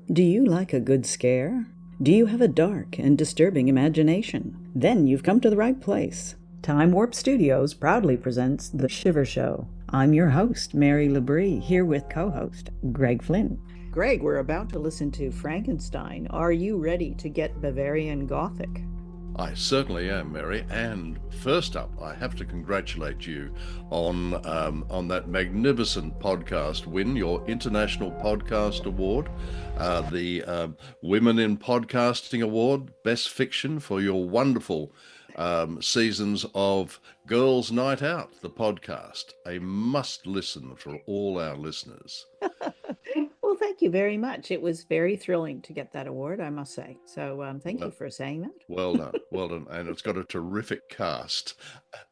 Do you like a good scare? Do you have a dark and disturbing imagination? Then you've come to the right place. Time Warp Studios proudly presents The Shiver Show. I'm your host, Mary Labrie, here with co-host Greg Flynn. Greg, we're about to listen to Frankenstein. Are you ready to get Bavarian Gothic? I certainly am, Mary. And first up, I have to congratulate you on that magnificent podcast win, your International Podcast Award, the Women in Podcasting Award, Best Fiction for your wonderful seasons of Girls' Night Out, the podcast. A must listen for all our listeners. Well, thank you very much. It was very thrilling to get that award, I must say. So thank you for saying that. Well done. Well done. And it's got a terrific cast.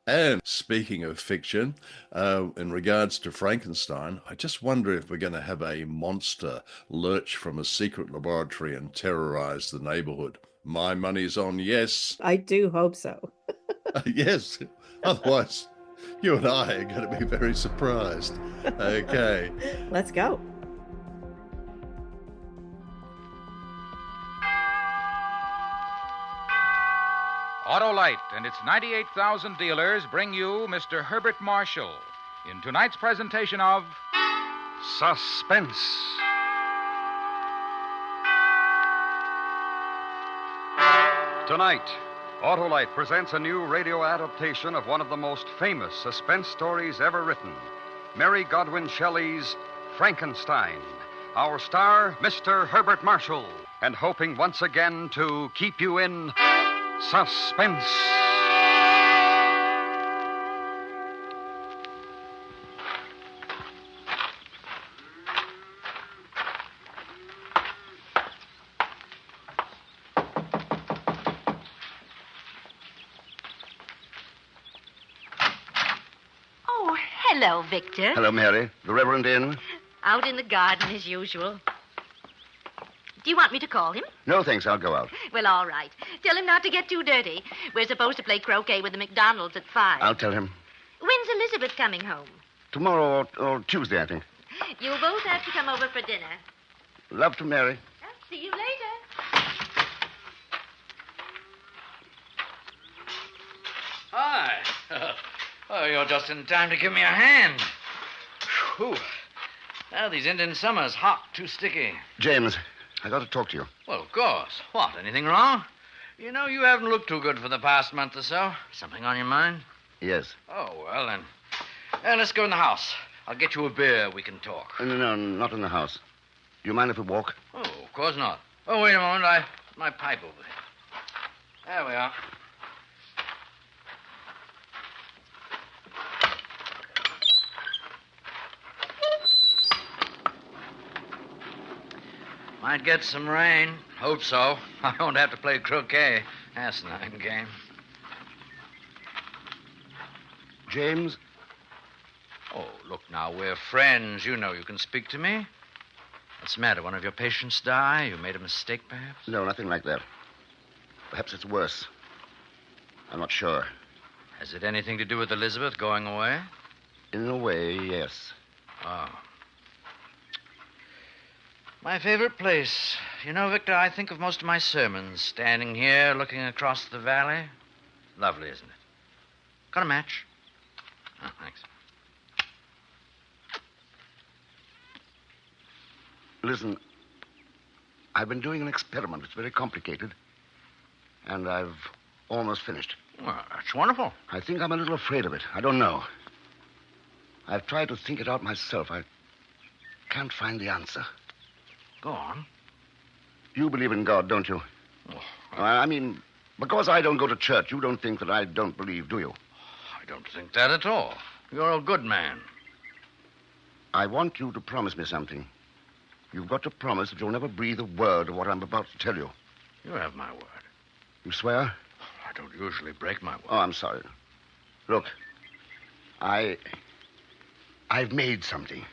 And speaking of fiction, in regards to Frankenstein, I just wonder if we're going to have a monster lurch from a secret laboratory and terrorize the neighborhood. My money's on yes. I do hope so. Yes. Otherwise, you and I are going to be very surprised. Okay. Let's go. Autolite and its 98,000 dealers bring you Mr. Herbert Marshall in tonight's presentation of Suspense. Tonight, Autolite presents a new radio adaptation of one of the most famous suspense stories ever written, Mary Godwin Shelley's Frankenstein. Our star, Mr. Herbert Marshall, and hoping once again to keep you in suspense. Oh, hello, Victor. Hello, Mary. The Reverend in? Out in the garden as usual. Do you want me to call him? No, thanks. I'll go out. Well, all right. Tell him not to get too dirty. We're supposed to play croquet with the McDonalds at 5. I'll tell him. When's Elizabeth coming home? Tomorrow or Tuesday, I think. You'll both have to come over for dinner. Love to Mary. I'll see you later. Hi. Oh, you're just in time to give me a hand. Whew. Well, these Indian summers, hot, too sticky. James, I got to talk to you. Well, of course. What, anything wrong? You know, you haven't looked too good for the past month or so. Something on your mind? Yes. Oh, well, then. Let's go in the house. I'll get you a beer. We can talk. No, not in the house. Do you mind if we walk? Oh, of course not. Oh, wait a moment. My pipe over there. There we are. Might get some rain. Hope so. I won't have to play croquet. Asinine game. James? Oh, look now, we're friends. You know you can speak to me. What's the matter? One of your patients die? You made a mistake, perhaps? No, nothing like that. Perhaps it's worse. I'm not sure. Has it anything to do with Elizabeth going away? In a way, yes. Oh. My favorite place. You know, Victor, I think of most of my sermons standing here looking across the valley. Lovely, isn't it? Got a match? Oh, thanks. Listen, I've been doing an experiment. It's very complicated. And I've almost finished. Well, that's wonderful. I think I'm a little afraid of it. I don't know. I've tried to think it out myself. I can't find the answer. Go on. You believe in God, don't you? Oh, I mean, because I don't go to church, you don't think that I don't believe, do you? I don't think that at all. You're a good man. I want you to promise me something. You've got to promise that you'll never breathe a word of what I'm about to tell you. You have my word. You swear? I don't usually break my word. Oh, I'm sorry. Look, I've made something.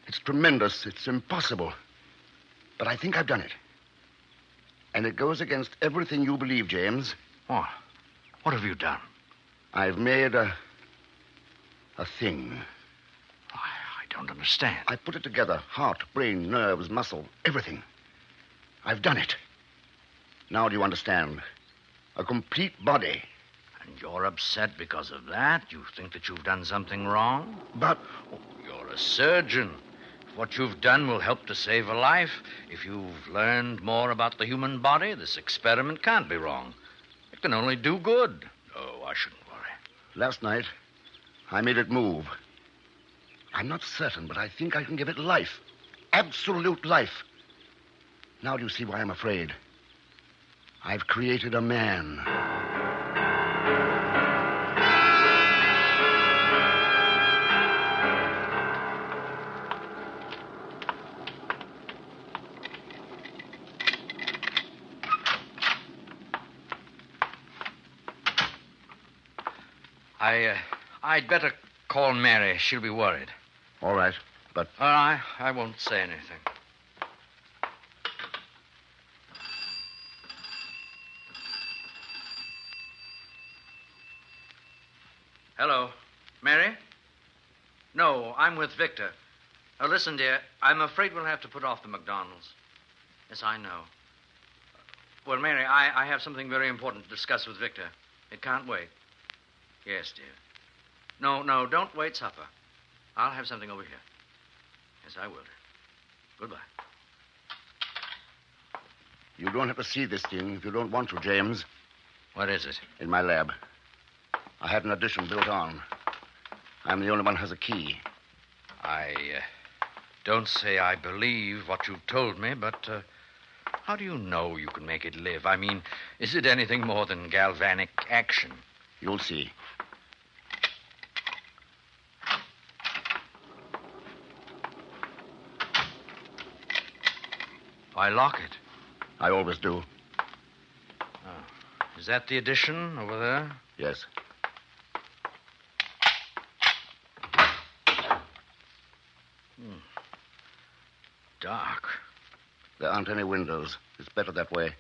It's tremendous. It's impossible. But I think I've done it. And it goes against everything you believe, James. What? What have you done? I've made a thing. I don't understand. I put it together. Heart, brain, nerves, muscle, everything. I've done it. Now do you understand? A complete body. And you're upset because of that? You think that you've done something wrong? But Oh, you're a surgeon. If what you've done will help to save a life, if you've learned more about the human body, this experiment can't be wrong. It can only do good. Oh, I shouldn't worry. last night, I made it move. I'm not certain, but I think I can give it life. Absolute life. Now do you see why I'm afraid? I've created a man. I'd better call Mary. She'll be worried. All right, but... I won't say anything. Hello. Mary? No, I'm with Victor. Now, listen, dear, I'm afraid we'll have to put off the McDonald's. Yes, I know. Well, Mary, I have something very important to discuss with Victor. It can't wait. Yes, dear. No, don't wait supper. I'll have something over here. Yes, I will, dear. Goodbye. You don't have to see this thing if you don't want to, James. What is it? In my lab. I had an addition built on. I'm the only one who has a key. I don't say I believe what you've told me, but how do you know you can make it live? I mean, is it anything more than galvanic action? You'll see. Why lock it? I always do. Is that the addition over there? Yes. Dark. There aren't any windows. It's better that way.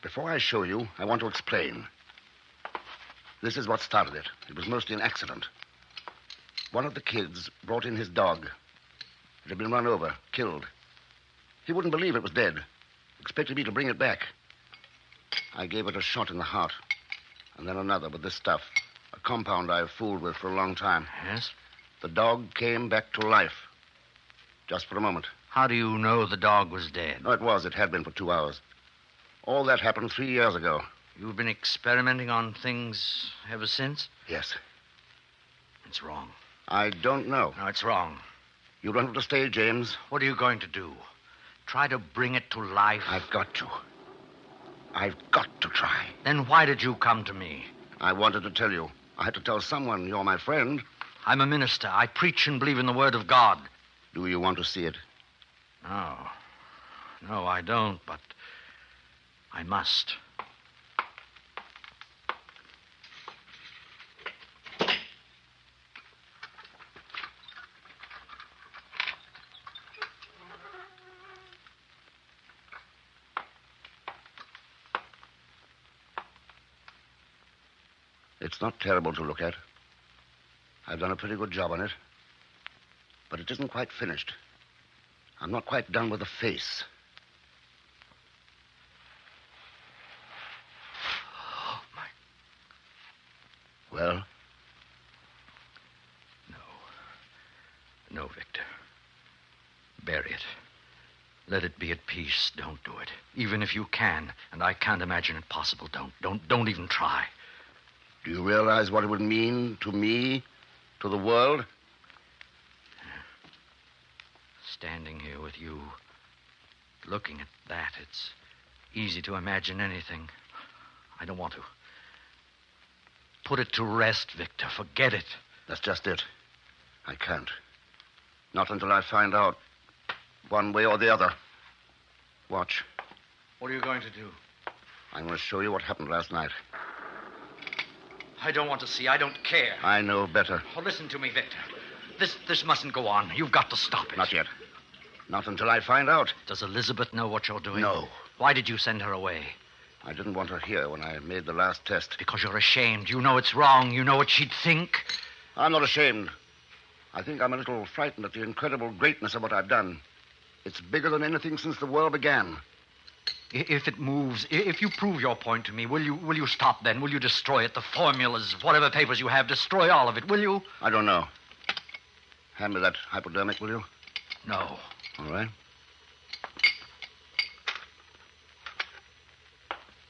Before I show you, I want to explain. This is what started it. It was mostly an accident. One of the kids brought in his dog. It had been run over, killed. He wouldn't believe it was dead. Expected me to bring it back. I gave it a shot in the heart, and then another with this stuff. A compound I've fooled with for a long time. Yes? The dog came back to life. Just for a moment. How do you know the dog was dead? No, it was. It had been for 2 hours. All that happened 3 years ago. You've been experimenting on things ever since? Yes. It's wrong. I don't know. No, it's wrong. You don't have to stay, James. What are you going to do? Try to bring it to life? I've got to. I've got to try. Then why did you come to me? I wanted to tell you. I had to tell someone you're my friend. I'm a minister. I preach and believe in the word of God. Do you want to see it? No. No, I don't, but I must. It's not terrible to look at. I've done a pretty good job on it. But it isn't quite finished. I'm not quite done with the face. Oh, my. Well? No, Victor. Bury it. Let it be at peace. Don't do it. Even if you can, and I can't imagine it possible, don't even try. Do you realize what it would mean to me, to the world? Standing here with you, looking at that, it's easy to imagine anything. I don't want to. Put it to rest, Victor. Forget it. That's just it. I can't. Not until I find out one way or the other. Watch. What are you going to do? I'm going to show you what happened last night. I don't want to see. I don't care. I know better. Oh, listen to me, Victor. This mustn't go on. You've got to stop it. Not yet. Not until I find out. Does Elizabeth know what you're doing? No. Why did you send her away? I didn't want her here when I made the last test. Because you're ashamed. You know it's wrong. You know what she'd think. I'm not ashamed. I think I'm a little frightened at the incredible greatness of what I've done. It's bigger than anything since the world began. If it moves, if you prove your point to me, will you stop then? Will you destroy it? The formulas, whatever papers you have, destroy all of it, will you? I don't know. Hand me that hypodermic, will you? No. All right.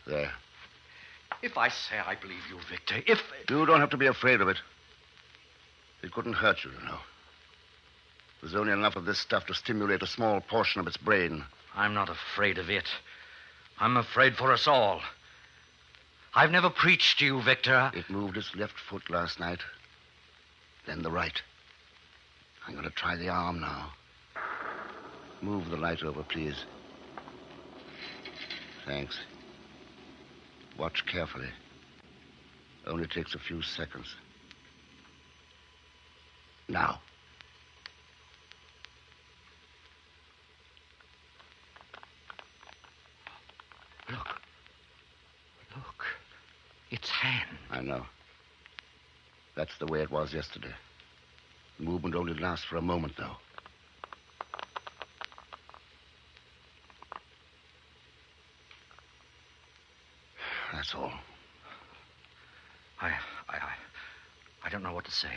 There. If I say I believe you, Victor, if... You don't have to be afraid of it. It couldn't hurt you, you know. There's only enough of this stuff to stimulate a small portion of its brain. I'm not afraid of it. I'm afraid for us all. I've never preached to you, Victor. It moved its left foot last night, then the right. I'm going to try the arm now. Move the light over, please. Thanks. Watch carefully. Only takes a few seconds. Now. Look. Its hand. I know. That's the way it was yesterday. The movement only lasts for a moment, though. That's all. I don't know what to say.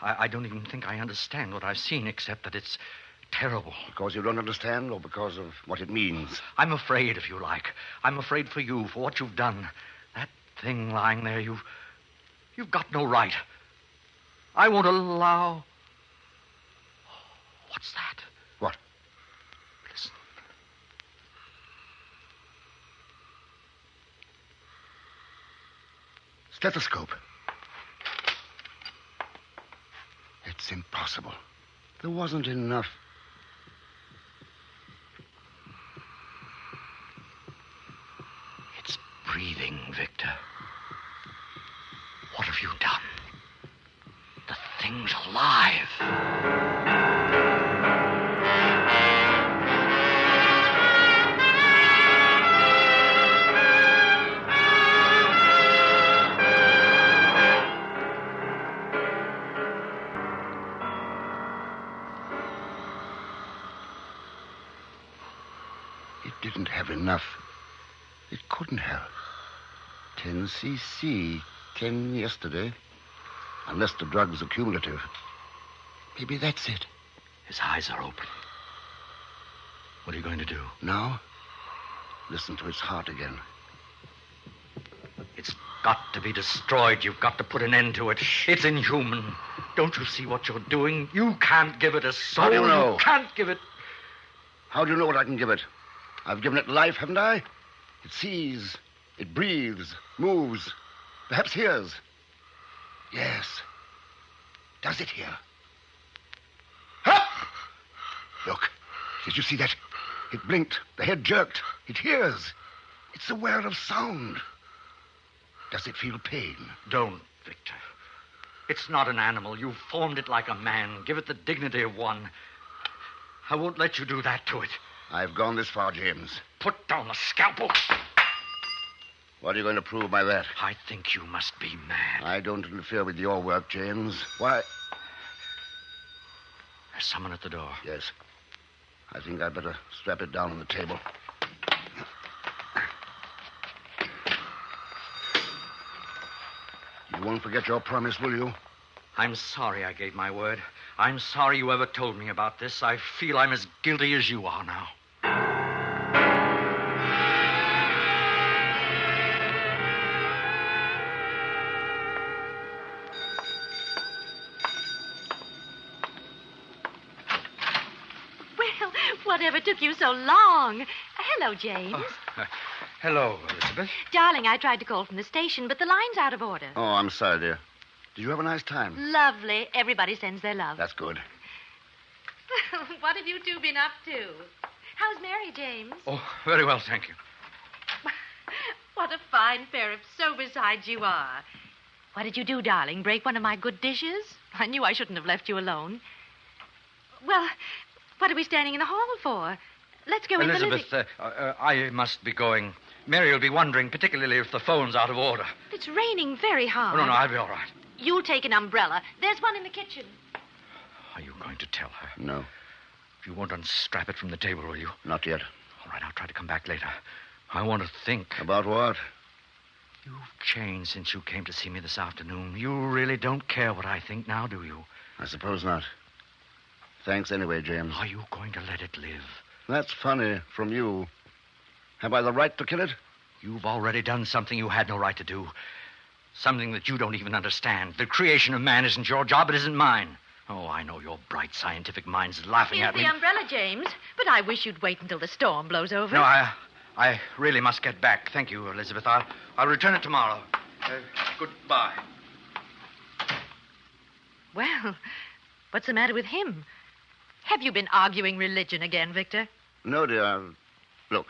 I don't even think I understand what I've seen, except that it's terrible. Because you don't understand, or because of what it means? I'm afraid, if you like. I'm afraid for you, for what you've done. That thing lying there, you've got no right. I won't allow... What's that? What? Listen. Stethoscope. It's impossible. There wasn't enough. It's breathing, Victor. What have you done? The thing's alive. Didn't have enough. It couldn't have. 10 cc, 10 yesterday. Unless the drug was accumulative. Maybe that's it. His eyes are open. What are you going to do? Now, listen to its heart again. It's got to be destroyed. You've got to put an end to it. It's inhuman. Don't you see what you're doing? You can't give it a soul. How do you know? You can't give it... How do you know what I can give it? I've given it life, haven't I? It sees, it breathes, moves, perhaps hears. Yes. Does it hear? Ha! Look, did you see that? It blinked, the head jerked. It hears. It's aware of sound. Does it feel pain? Don't, Victor. It's not an animal. You've formed it like a man. Give it the dignity of one. I won't let you do that to it. I've gone this far, James. Put down the scalpel. What are you going to prove by that? I think you must be mad. I don't interfere with your work, James. Why? There's someone at the door. Yes. I think I'd better strap it down on the table. You won't forget your promise, will you? I'm sorry I gave my word. I'm sorry you ever told me about this. I feel I'm as guilty as you are now. Well, whatever took you so long? Hello, James. Hello, Elizabeth. Darling, I tried to call from the station, but the line's out of order. Oh, I'm sorry, dear. Did you have a nice time? Lovely. Everybody sends their love. That's good. What have you two been up to? How's Mary, James? Oh, very well, thank you. What a fine pair of sober-sides you are. What did you do, darling? Break one of my good dishes? I knew I shouldn't have left you alone. Well, what are we standing in the hall for? Let's go in the living... Elizabeth, I must be going. Mary will be wondering, particularly if the phone's out of order. It's raining very hard. Oh, no, I'll be all right. You'll take an umbrella. There's one in the kitchen. Are you going to tell her? No, You won't unstrap it from the table, will you? not yet. All right, I'll try to come back later. I want to think. About what? You've changed since you came to see me this afternoon. You really don't care what I think now, do you? I suppose not. Thanks anyway, James. Are you going to let it live? That's funny from you. Have I the right to kill it? You've already done something you had no right to do. Something that you don't even understand. The creation of man isn't your job, it isn't mine. Oh, I know your bright scientific mind's laughing Here's at me. the umbrella, James. But I wish you'd wait until the storm blows over. No, I really must get back. Thank you, Elizabeth. I'll return it tomorrow. Goodbye. Well, what's the matter with him? Have you been arguing religion again, Victor? No, dear. Look,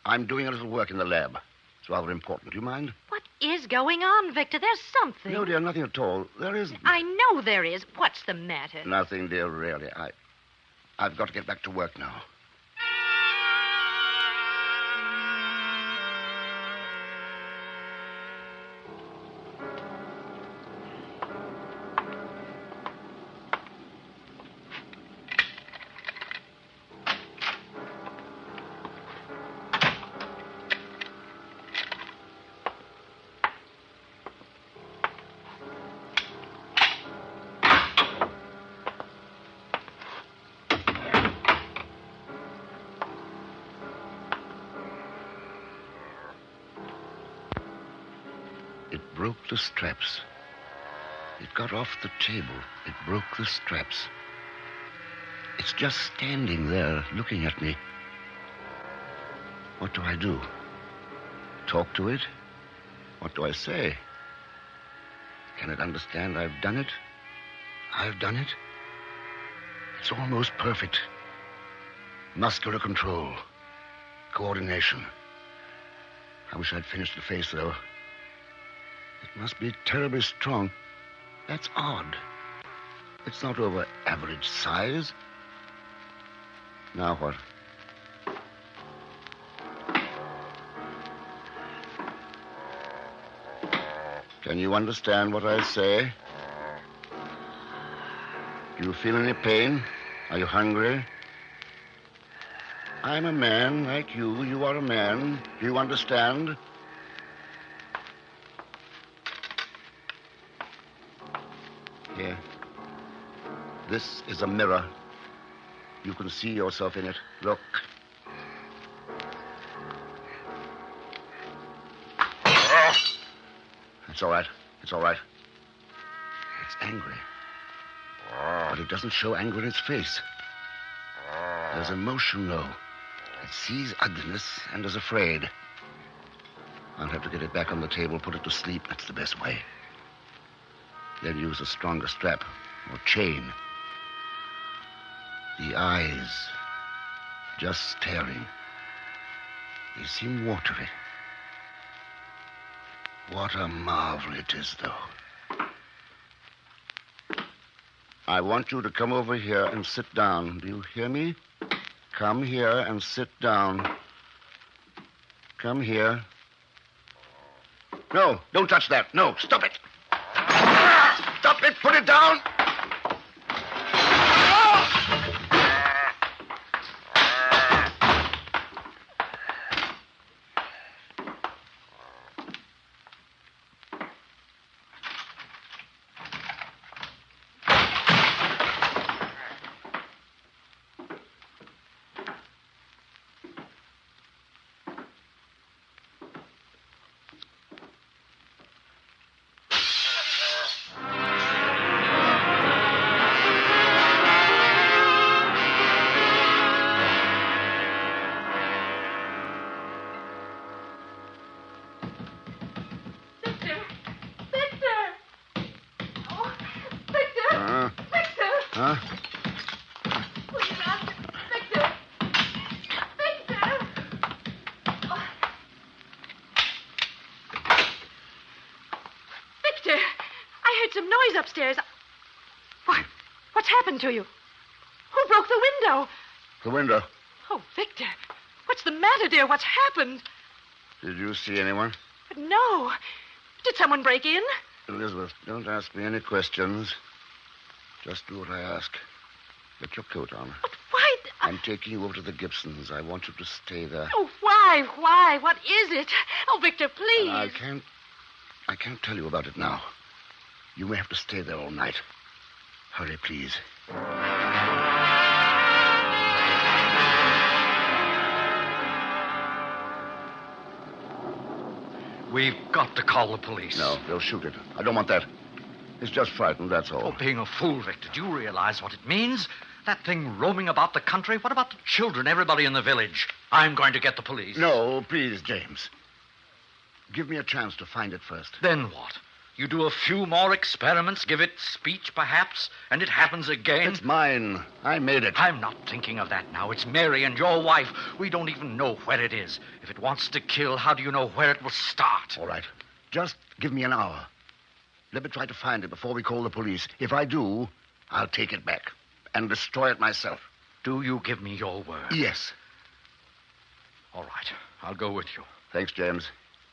I'm doing a little work in the lab. It's rather important. Do you mind? What is going on, Victor? There's something. No, dear, nothing at all. There isn't. I know there is. What's the matter? Nothing, dear, really. I've got to get back to work now. It broke the straps. It got off the table. It broke the straps. It's just standing there looking at me. What do I do? Talk to it? What do I say? Can it understand I've done it? I've done it? It's almost perfect. Muscular control. Coordination. I wish I'd finished the face, though. It must be terribly strong. That's odd. It's not over average size. Now what? Can you understand what I say? Do you feel any pain? Are you hungry? I'm a man like you. You are a man. Do you understand? Here. This is a mirror. You can see yourself in it. Look. It's all right. It's all right. It's angry. But it doesn't show anger in its face. There's emotion, though. It sees ugliness and is afraid. I'll have to get it back on the table, put it to sleep. That's the best way. Then use a stronger strap or chain. The eyes, just staring. They seem watery. What a marvel it is, though. I want you to come over here and sit down. Do you hear me? Come here and sit down. Come here. No, don't touch that. No, stop it. Stop it. Put it down. Huh? Will you not? Victor! Victor! Oh. Victor! I heard some noise upstairs. What's happened to you? Who broke the window? The window. Oh, Victor. What's the matter, dear? What's happened? Did you see anyone? But no. Did someone break in? Elizabeth, don't ask me any questions. Just do what I ask. Get your coat on. But why? I'm taking you over to the Gibsons. I want you to stay there. Oh, why? Why? What is it? Oh, Victor, please. I can't tell you about it now. You may have to stay there all night. Hurry, please. We've got to call the police. No, they'll shoot it. I don't want that. It's just frightened, that's all. Oh, being a fool, Victor. Do you realize what it means? That thing roaming about the country? What about the children, everybody in the village? I'm going to get the police. No, please, James. Give me a chance to find it first. Then what? You do a few more experiments, give it speech, perhaps, and it happens again? It's mine. I made it. I'm not thinking of that now. It's Mary and your wife. We don't even know where it is. If it wants to kill, how do you know where it will start? All right. Just give me an hour. Let me try to find it before we call the police. If I do, I'll take it back and destroy it myself. Do you give me your word? Yes. All right. I'll go with you. Thanks, James.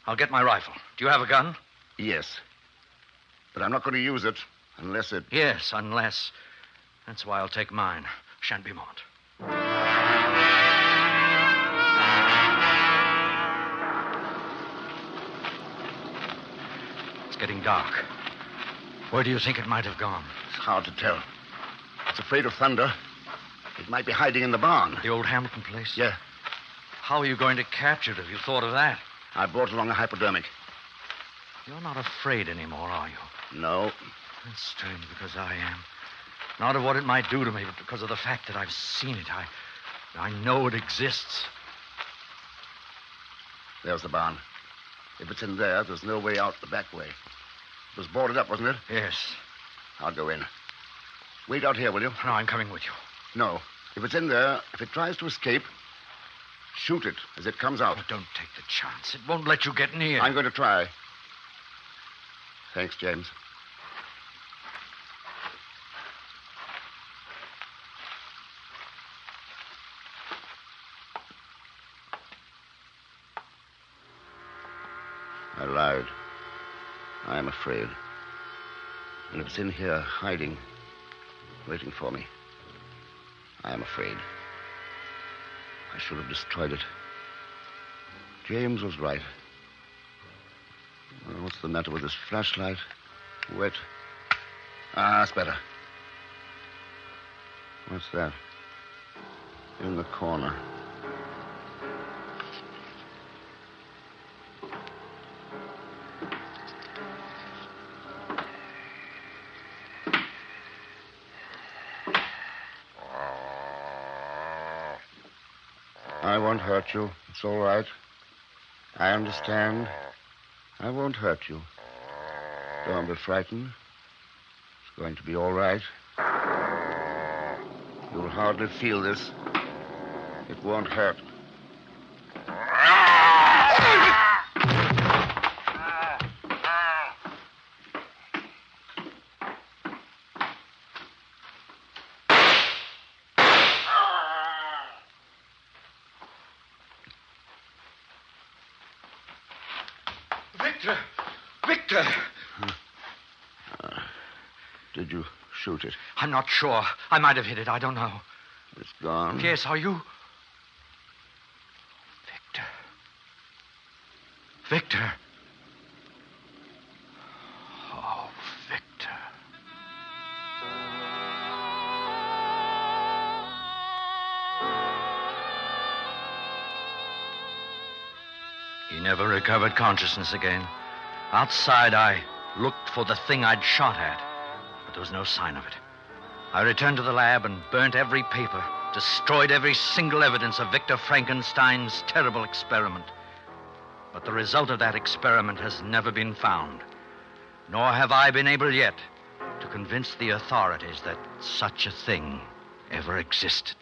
I'll get my rifle. Do you have a gun? Yes. But I'm not going to use it unless it... Yes, unless. That's why I'll take mine. Shan't be mount. It's getting dark. Where do you think it might have gone? It's hard to tell. It's afraid of thunder. It might be hiding in the barn. The old Hamilton place? Yeah. How are you going to capture it? Have you thought of that? I brought along a hypodermic. You're not afraid anymore, are you? No. That's strange, because I am. Not of what it might do to me, but because of the fact that I've seen it. I know it exists. There's the barn. If it's in there, there's no way out the back way. It was boarded up, wasn't it? Yes. I'll go in. Wait out here, will you? No, I'm coming with you. No. If it's in there, if it tries to escape, shoot it as it comes out. Oh, don't take the chance. It won't let you get near. I'm going to try. Thanks, James. I lied. I am afraid. And if it's in here, hiding, waiting for me, I am afraid. I should have destroyed it. James was right. Well, what's the matter with this flashlight? Wet. Ah, that's better. What's that? In the corner. I won't hurt you. It's all right. I understand. I won't hurt you. Don't be frightened. It's going to be all right. You'll hardly feel this. It won't hurt. Victor! Victor! Did you shoot it? I'm not sure. I might have hit it. I don't know. It's gone. Yes, are you? Victor. Victor. Oh, Victor. He never recovered consciousness again. Outside, I looked for the thing I'd shot at, but there was no sign of it. I returned to the lab and burnt every paper, destroyed every single evidence of Victor Frankenstein's terrible experiment. But the result of that experiment has never been found, nor have I been able yet to convince the authorities that such a thing ever existed.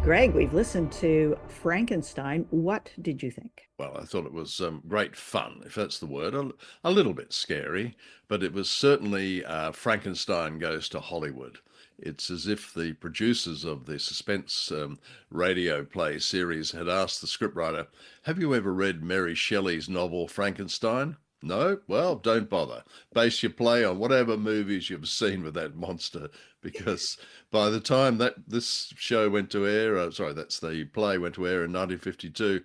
Greg, we've listened to Frankenstein. What did you think? Well, I thought it was great fun, if that's the word. A little bit scary, but it was certainly Frankenstein Goes to Hollywood. It's as if the producers of the Suspense radio play series had asked the scriptwriter, "Have you ever read Mary Shelley's novel Frankenstein?" No? Well, don't bother. Base your play on whatever movies you've seen with that monster, because by the time that this show went to air, that's the play went to air in 1952,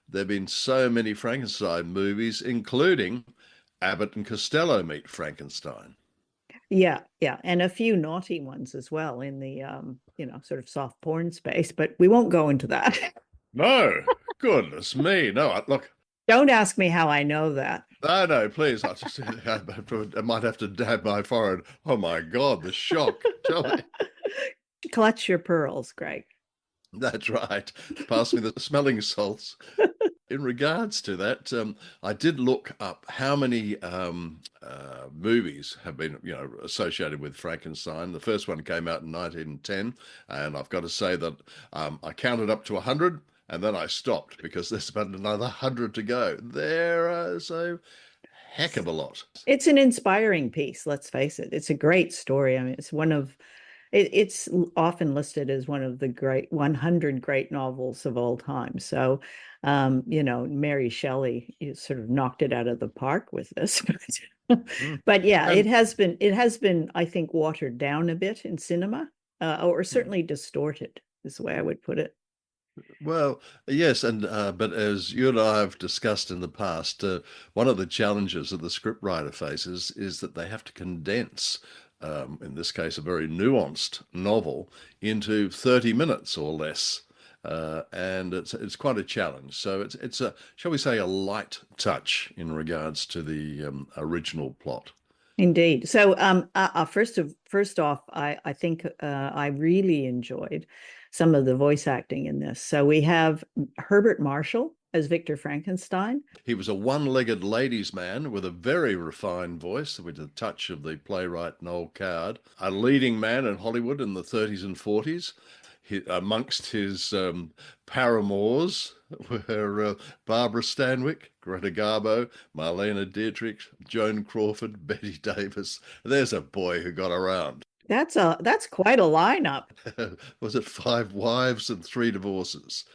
there have been so many Frankenstein movies, including Abbott and Costello Meet Frankenstein. Yeah, and a few naughty ones as well in the sort of soft porn space, but we won't go into that. No, goodness me. No, look. Don't ask me how I know that. No, please. I might have to dab my forehead. Oh my God, the shock. Tell me. Clutch your pearls, Greg. That's right. Pass me the smelling salts. In regards to that, I did look up how many movies have been, associated with Frankenstein. The first one came out in 1910, and I've got to say that I counted up to 100, and then I stopped because there's about another 100 to go. There is a heck of a lot. It's an inspiring piece, let's face it. It's a great story. I mean, it's often listed as one of the great 100 great novels of all time. So, Mary Shelley sort of knocked it out of the park with this. But yeah, it has been, I think, watered down a bit in cinema, or certainly distorted is the way I would put it. Well, yes, and but as you and I have discussed in the past, one of the challenges that the scriptwriter faces is that they have to condense, in this case, a very nuanced novel into 30 minutes or less, and it's quite a challenge. So it's a, shall we say, a light touch in regards to the original plot. Indeed. So, first off, I think I really enjoyed some of the voice acting in this. So we have Herbert Marshall as Victor Frankenstein. He was a one-legged ladies' man with a very refined voice, with a touch of the playwright Noel Coward, a leading man in Hollywood in the 30s and 40s. Amongst his paramours were Barbara Stanwyck, Greta Garbo, Marlene Dietrich, Joan Crawford, Betty Davis. There's a boy who got around. That's quite a lineup. Was it 5 wives and 3 divorces?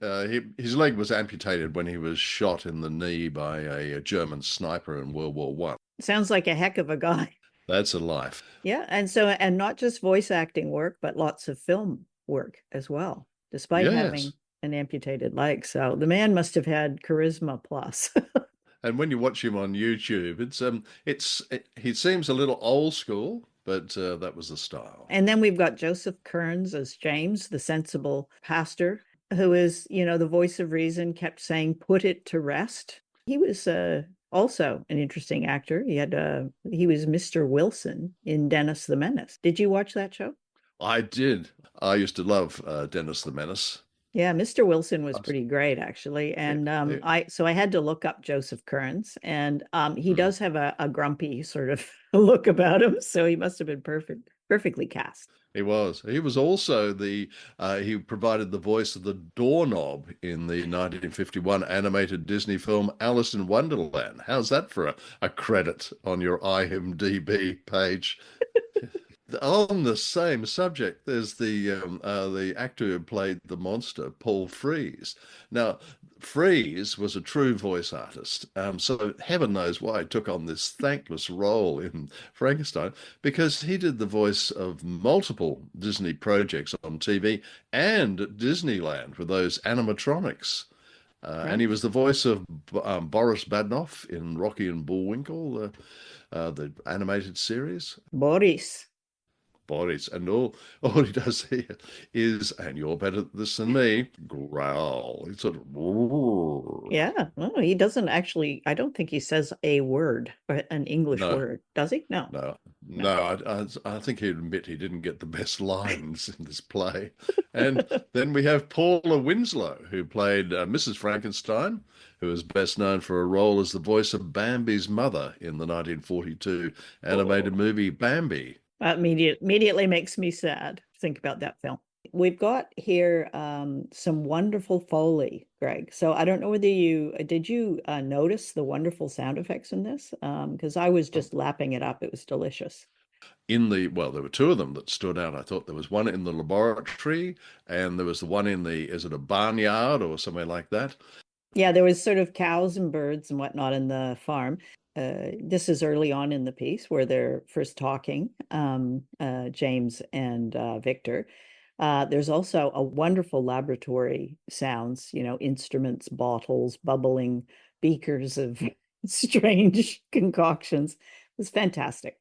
His leg was amputated when he was shot in the knee by a German sniper in World War One. Sounds like a heck of a guy. That's a life. Yeah, and not just voice acting work, but lots of film work as well, despite having an amputated leg. So the man must have had charisma plus. And when you watch him on YouTube, he seems a little old school, but that was the style. And then we've got Joseph Kerns as James, the sensible pastor, who is, the voice of reason, kept saying, "Put it to rest." He was also an interesting actor. He was Mr. Wilson in Dennis the Menace. Did you watch that show? I did. I used to love Dennis the Menace. Yeah, Mr. Wilson was pretty great, actually. And I had to look up Joseph Kerns, and he does have a grumpy sort of look about him, so he must have been perfectly cast. He was. He was also he provided the voice of the doorknob in the 1951 animated Disney film Alice in Wonderland. How's that for a credit on your IMDb page? On the same subject, there's the actor who played the monster, Paul Frees. Now, Frees was a true voice artist, so heaven knows why he took on this thankless role in Frankenstein, because he did the voice of multiple Disney projects on TV and at Disneyland with those animatronics. And he was the voice of Boris Badenov in Rocky and Bullwinkle, the animated series. Boris, And all he does here is, and you're better at this than me, growl. It's sort of. Yeah, well, he doesn't actually. I don't think he says a word, an English word, does he? No. I think he'd admit he didn't get the best lines in this play. And then we have Paula Winslow, who played Mrs. Frankenstein, who is best known for a role as the voice of Bambi's mother in the 1942 animated movie Bambi. Immediately makes me sad. Think about that film. We've got here some wonderful Foley, Greg. So I don't know whether did you notice the wonderful sound effects in this? Because I was just lapping it up. It was delicious. Well, there were two of them that stood out. I thought there was one in the laboratory, and there was the one is it a barnyard or somewhere like that? Yeah, there was sort of cows and birds and whatnot in the farm. This is early on in the piece where they're first talking, James and Victor. There's also a wonderful laboratory sounds, instruments, bottles, bubbling beakers of strange concoctions. It was fantastic.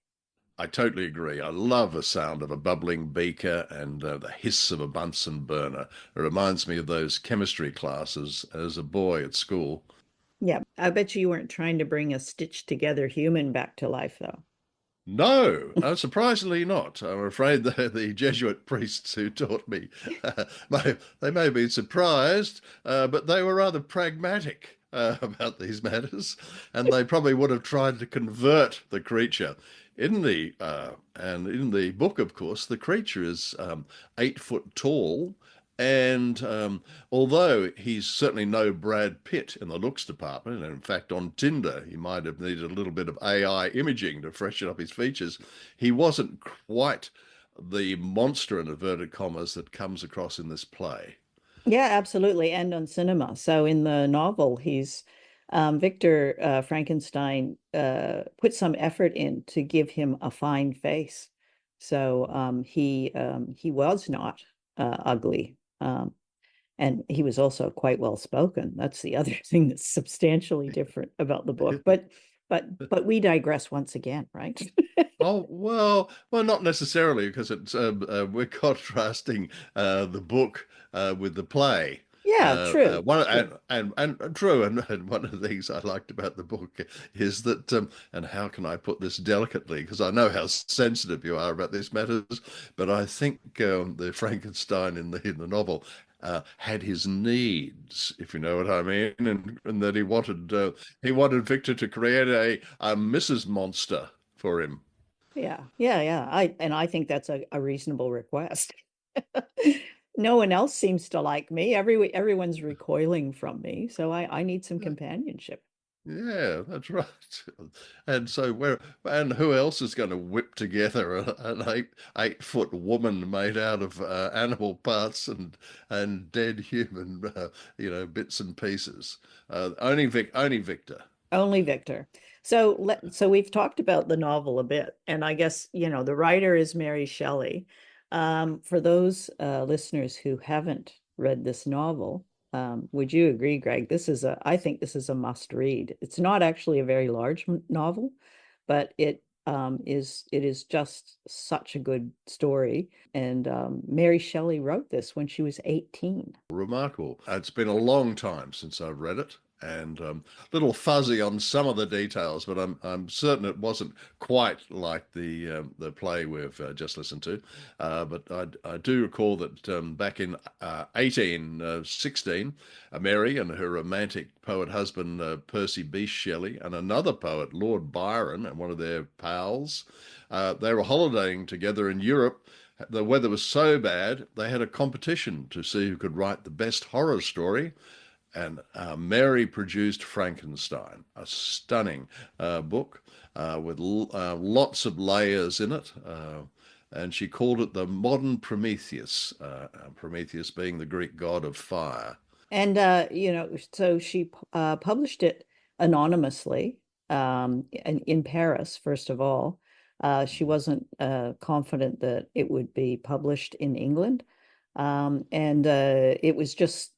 I totally agree. I love the sound of a bubbling beaker and the hiss of a Bunsen burner. It reminds me of those chemistry classes as a boy at school. Yeah, I bet you weren't trying to bring a stitched together human back to life, though. No, surprisingly not. I'm afraid the Jesuit priests who taught me, they may have been surprised, but they were rather pragmatic about these matters, and they probably would have tried to convert the creature. And in the book, of course, the creature is 8 foot tall, and although he's certainly no Brad Pitt in the looks department, and in fact on Tinder he might have needed a little bit of AI imaging to freshen up his features, he wasn't quite the monster in inverted commas that comes across in this play. Yeah, absolutely. And on cinema. So in the novel, he's Victor Frankenstein put some effort in to give him a fine face. So he was not ugly. And he was also quite well spoken. That's the other thing that's substantially different about the book. But we digress once again, right? Oh well, not necessarily because it's we're contrasting the book with the play. Yeah, true. One True. and true, and one of the things I liked about the book is that, and how can I put this delicately? Because I know how sensitive you are about these matters, but I think the Frankenstein in the novel had his needs, if you know what I mean, and that he wanted Victor to create a Mrs. Monster for him. Yeah. I think that's a reasonable request. No one else seems to like me. Everyone's recoiling from me, so I need some companionship. Yeah, that's right. And so and who else is going to whip together an 8 foot woman made out of animal parts and dead human, bits and pieces? Only Victor. Only Victor. So we've talked about the novel a bit, and I guess, the writer is Mary Shelley. For those listeners who haven't read this novel, would you agree, Greg? I think this is a must read. It's not actually a very large novel, but it is just such a good story. And Mary Shelley wrote this when she was 18. Remarkable. It's been a long time since I've read it, and a little fuzzy on some of the details, but I'm certain it wasn't quite like the play we've just listened to. But I do recall that back in 1816, Mary and her romantic poet husband Percy Bysshe Shelley and another poet, Lord Byron, and one of their pals, they were holidaying together in Europe. The weather was so bad, they had a competition to see who could write the best horror story. And Mary produced Frankenstein, a stunning book with lots of layers in it. And she called it the modern Prometheus, Prometheus being the Greek god of fire. And so she published it anonymously in Paris, first of all. She wasn't confident that it would be published in England. And it was just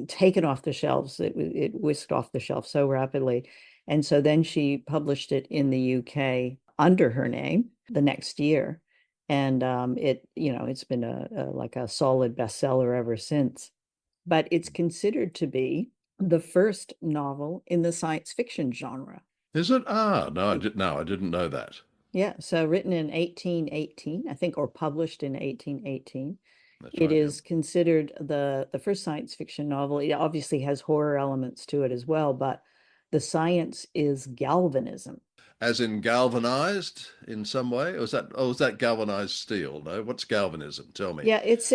taken off the shelves. It whisked off the shelf so rapidly. And so then she published it in the UK under her name the next year. And it's been like a solid bestseller ever since. But it's considered to be the first novel in the science fiction genre. Is it? No, I didn't know that. Yeah, so written in 1818, I think, or published in 1818. That's It right. is considered the first science fiction novel. It obviously has horror elements to it as well, but The science is galvanism. As in galvanized in some way? Or is that galvanized steel? No, what's galvanism? Tell me. Yeah, it's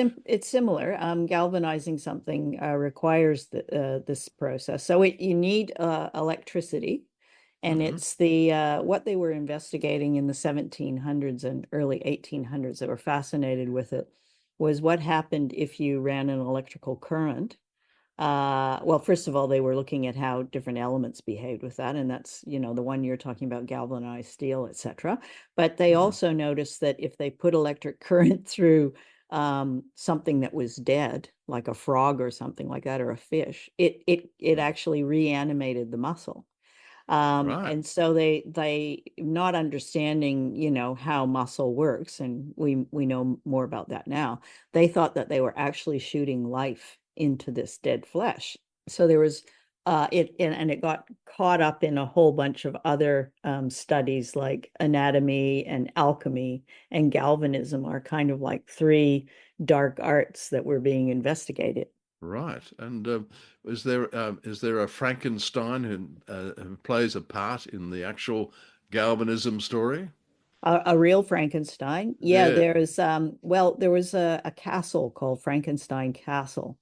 similar. Galvanizing something requires this process. So you need electricity, and Hmm. it's the what they were investigating in the 1700s and early 1800s that were fascinated with it was what happened if you ran an electrical current. Well, first of all, they were looking at how different elements behaved with that, and that's, the one you're talking about, galvanized steel, etc. But they Hmm. also noticed that if they put electric current through something that was dead, like a frog or something like that, or a fish, it actually reanimated the muscle. Right. And so they not understanding, how muscle works, and we know more about that now. They thought that they were actually shooting life into this dead flesh. So there was and it got caught up in a whole bunch of other studies like anatomy and alchemy and galvanism are kind of like three dark arts that were being investigated. Right. And is there a Frankenstein who plays a part in the actual galvanism story? A real Frankenstein. Yeah, Yeah. there was a castle called Frankenstein Castle.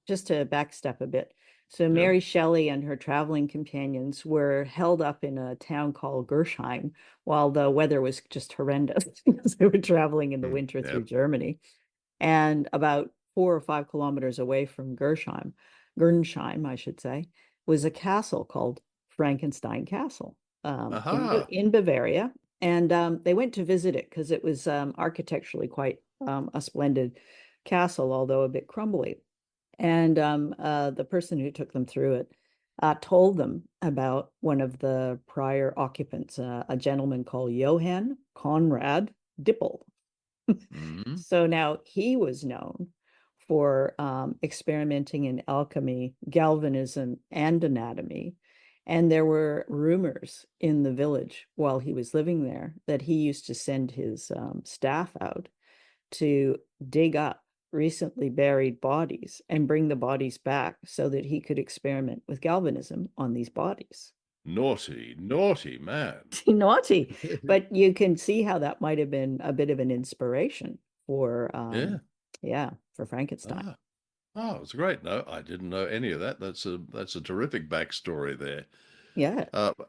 Just to backstep a bit. So Yep. Mary Shelley and her traveling companions were held up in a town called Gersheim while the weather was just horrendous because they were traveling in the winter through Yep. Germany. And about 4 or 5 kilometers away from Gernsheim, I should say, was a castle called Frankenstein Castle Aha. in Bavaria. And they went to visit it because it was architecturally quite a splendid castle, although a bit crumbly. And the person who took them through it told them about one of the prior occupants, a gentleman called Johann Conrad Dippel. Hmm. So now he was known for experimenting in alchemy, galvanism, and anatomy. And there were rumors in the village while he was living there that he used to send his staff out to dig up recently buried bodies and bring the bodies back so that he could experiment with galvanism on these bodies. Naughty, naughty man. Naughty, but you can see how that might have been a bit of an inspiration for Yeah. yeah, for Frankenstein. Ah. Oh, it's great. No, I didn't know any of that. That's a terrific backstory there. Yeah.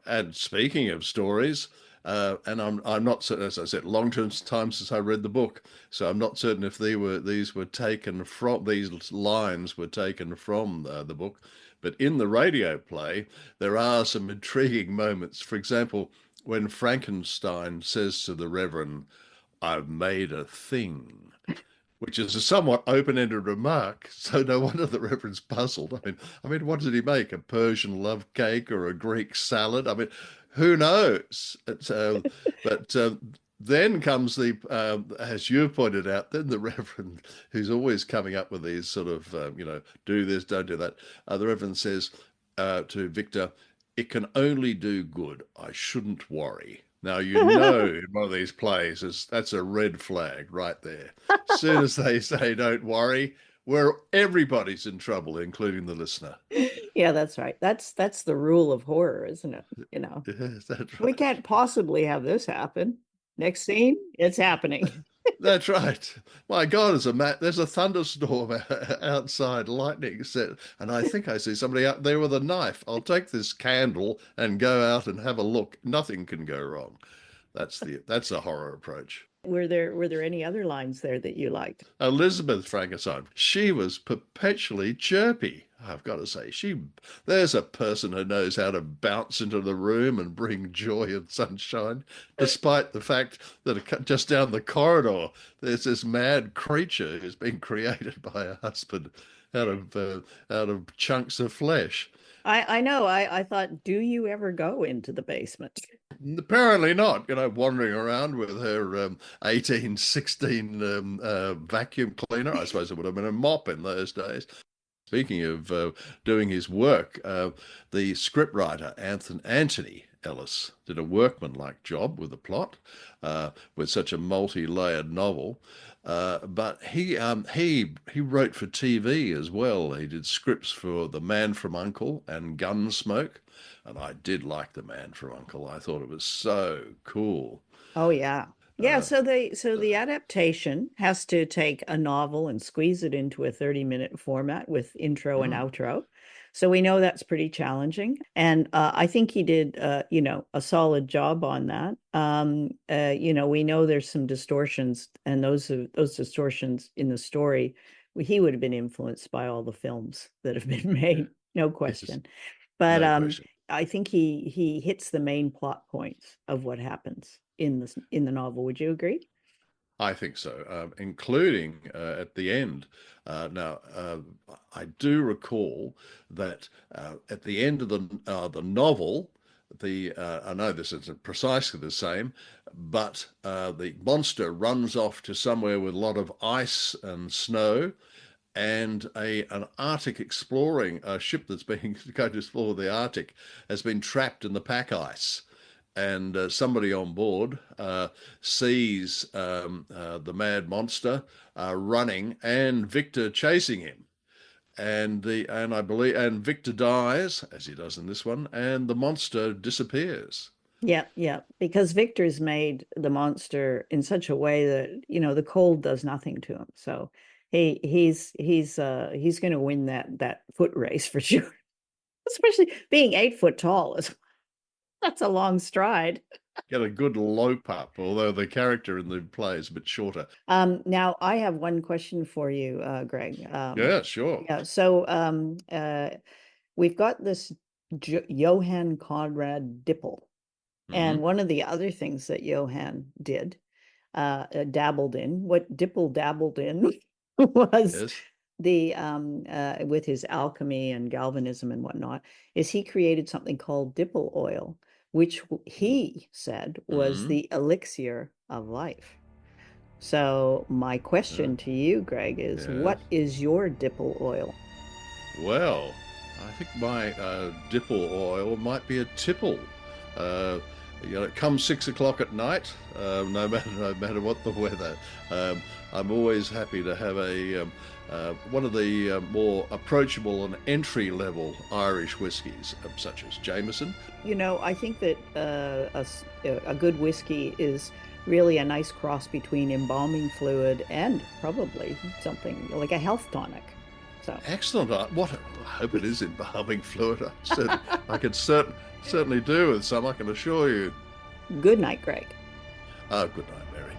And speaking of stories, and I'm not certain, as I said, long time since I read the book, so I'm not certain if these were taken from these lines were taken from the book. But in the radio play, there are some intriguing moments. For example, when Frankenstein says to the Reverend, "I've made a thing," which is a somewhat open-ended remark. So no wonder the Reverend's puzzled. I mean, what did he make? A Persian love cake or a Greek salad? I mean, who knows? But then comes as you pointed out, then the Reverend, who's always coming up with these sort of, do this, don't do that. The Reverend says to Victor, "It can only do good. I shouldn't worry." Now, in one of these plays, that's a red flag right there. As soon as they say, "Don't worry," everybody's in trouble, including the listener. Yeah, that's right. That's the rule of horror, isn't it? Yes, that's We right. can't possibly have this happen. Next scene, it's happening. That's right. My God, there's a thunderstorm outside, lightning set, and I think I see somebody out there with a knife. I'll take this candle and go out and have a look. Nothing can go wrong. That's a horror approach. Were there any other lines there that you liked? Elizabeth Frankenstein, she was perpetually chirpy. I've got to say, there's a person who knows how to bounce into the room and bring joy and sunshine, despite the fact that just down the corridor there's this mad creature who's been created by her husband out of chunks of flesh. I know. I thought, do you ever go into the basement? Apparently not, wandering around with her 1816 vacuum cleaner. I suppose it would have been a mop in those days. Speaking of doing his work, the scriptwriter Anthony Ellis did a workmanlike job with the plot, with such a multi-layered novel. But he wrote for TV as well. He did scripts for The Man from U.N.C.L.E. and Gunsmoke, and I did like The Man from U.N.C.L.E. I thought it was so cool. Oh yeah. Yeah, so the adaptation has to take a novel and squeeze it into a 30-minute format with intro and outro. So we know that's pretty challenging. And I think he did a solid job on that. We know there's some distortions, and those distortions in the story, he would have been influenced by all the films that have been made, no question. But No question. I think he hits the main plot points of what happens in the novel. Would you agree? I think so, including at the end. Now, I do recall that at the end of the novel, I know this isn't precisely the same, but the monster runs off to somewhere with a lot of ice and snow, and an Arctic exploring ship that's been going to explore the Arctic has been trapped in the pack ice. And somebody on board sees the mad monster running, and Victor chasing him, and Victor dies, as he does in this one, and the monster disappears. Yeah, because Victor's made the monster in such a way that the cold does nothing to him. So he's going to win that foot race for sure, especially being 8 foot tall. That's a long stride. Get a good lope up, although the character in the play is a bit shorter. Now, I have one question for you, Greg. Yeah, sure. Yeah, so we've got this Johann Conrad Dippel. And one of the other things that Johann did, dabbled in, what Dippel dabbled in was with his alchemy and galvanism and whatnot, is he created something called Dippel oil, which he said was the elixir of life. So my question to you, Greg, is what is your Dippel oil? Well, I think my Dippel oil might be a tipple. It comes 6 o'clock at night, no matter what the weather. I'm always happy to have one of the more approachable and entry-level Irish whiskies, such as Jameson. I think that a good whiskey is really a nice cross between embalming fluid and probably something like a health tonic. So excellent. I hope it is embalming fluid. I could certainly do with some, I can assure you. Good night, Greg. Good night, Mary.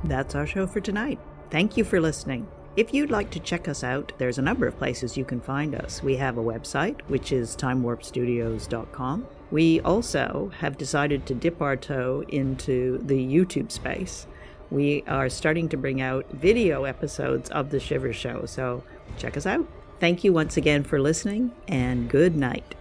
That's our show for tonight. Thank you for listening. If you'd like to check us out, there's a number of places you can find us. We have a website, which is timewarpstudios.com. We also have decided to dip our toe into the YouTube space. We are starting to bring out video episodes of The Shiver Show, so check us out. Thank you once again for listening, and good night.